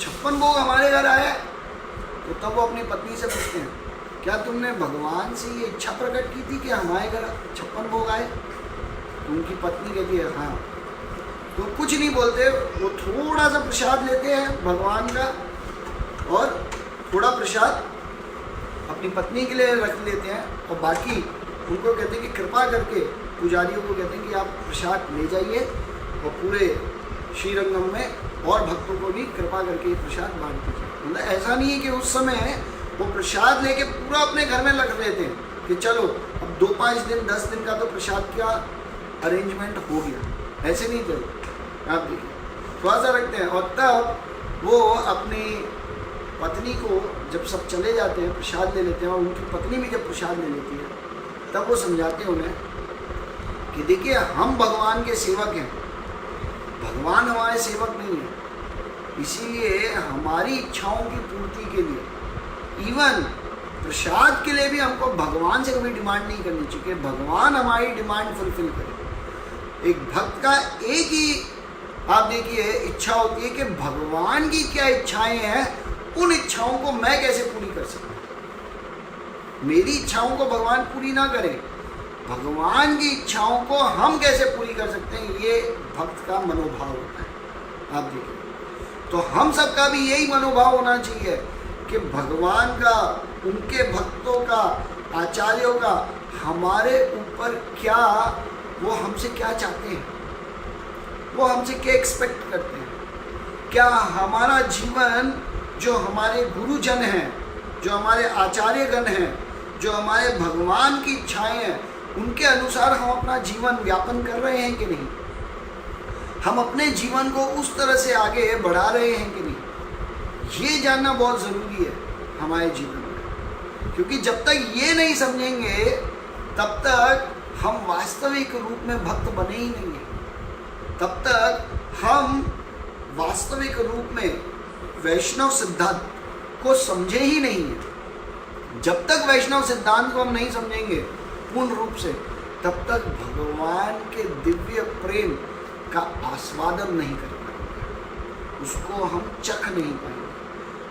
56 भोग हमारे घर आया। तो तब वो अपनी पत्नी से पूछते हैं, क्या तुमने भगवान से ये इच्छा प्रकट की थी कि हमारे घर 56 भोग आए? तो उनकी पत्नी कहती है हाँ। तो कुछ नहीं बोलते, वो थोड़ा सा प्रसाद लेते हैं भगवान का, और थोड़ा प्रसाद अपनी पत्नी के लिए रख लेते हैं, और बाकी उनको कहते हैं कि कृपा करके पुजारियों को कहते हैं कि आप प्रसाद ले जाइए और पूरे श्रीरंगम में और भक्तों को भी कृपा करके ये प्रसाद बांट दीजिए। मतलब ऐसा नहीं है कि उस समय वो प्रसाद लेके पूरा अपने घर में रख लेते हैं कि चलो अब 2-5 दिन 10 दिन का तो प्रसाद का अरेंजमेंट हो गया, ऐसे नहीं चलो। आप देखिए थोड़ा सा रखते हैं, और तब वो अपनी पत्नी को जब सब चले जाते हैं प्रसाद ले लेते हैं, और उनकी पत्नी भी जब प्रसाद ले लेती है तब वो समझाते हैं उन्हें कि देखिए हम भगवान के सेवक हैं, भगवान हमारे सेवक नहीं है। इसीलिए हमारी इच्छाओं की पूर्ति के लिए, इवन प्रसाद के लिए भी हमको भगवान से कभी डिमांड नहीं करनी चाहिए, भगवान हमारी डिमांड फुलफिल करे। एक भक्त का एक ही आप देखिए इच्छा होती है कि भगवान की क्या इच्छाएं हैं, उन इच्छाओं को मैं कैसे पूरी कर सकता हूँ। मेरी इच्छाओं को भगवान पूरी ना करें, भगवान की इच्छाओं को हम कैसे पूरी कर सकते हैं, ये भक्त का मनोभाव होता है। आप देखिए तो हम सबका भी यही मनोभाव होना चाहिए कि भगवान का, उनके भक्तों का, आचार्यों का हमारे ऊपर क्या, वो हमसे क्या चाहते हैं, वो हमसे क्या एक्सपेक्ट करते हैं। क्या हमारा जीवन, जो हमारे गुरुजन हैं, जो हमारे आचार्यगण हैं, जो हमारे भगवान की इच्छाएं हैं, उनके अनुसार हम अपना जीवन व्यापन कर रहे हैं कि नहीं? हम अपने जीवन को उस तरह से आगे बढ़ा रहे हैं कि नहीं? ये जानना बहुत ज़रूरी है हमारे जीवन में, क्योंकि जब तक ये नहीं समझेंगे तब तक हम वास्तविक रूप में भक्त बने ही नहीं हैं। तब तक हम वास्तविक रूप में वैष्णव सिद्धांत को समझे ही नहीं है। जब तक वैष्णव सिद्धांत को हम नहीं समझेंगे पूर्ण रूप से, तब तक भगवान के दिव्य प्रेम का आस्वादन नहीं कर पाएंगे, उसको हम चख नहीं पाएंगे।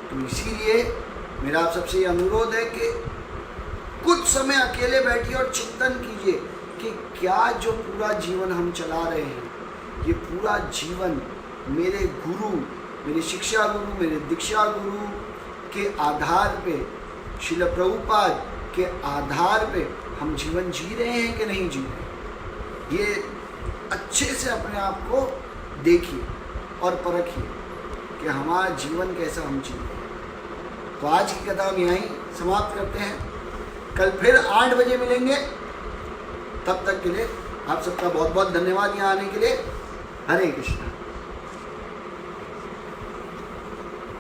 तो इसीलिए मेरा आप सबसे ये अनुरोध है कि कुछ समय अकेले बैठिए और चिंतन कीजिए कि क्या जो पूरा जीवन हम चला रहे हैं, ये पूरा जीवन मेरे गुरु, मेरे शिक्षा गुरु, मेरे दीक्षा गुरु के आधार पे, श्रील प्रभुपाद के आधार पे हम जीवन जी रहे हैं कि नहीं जी रहे। ये अच्छे से अपने आप को देखिए और परखिए कि हमारा जीवन कैसा हम जी रहे हैं। तो आज की कथा हम यहीं समाप्त करते हैं। कल फिर 8 बजे मिलेंगे। तब तक के लिए आप सबका बहुत बहुत धन्यवाद यहाँ आने के लिए। हरे कृष्णा।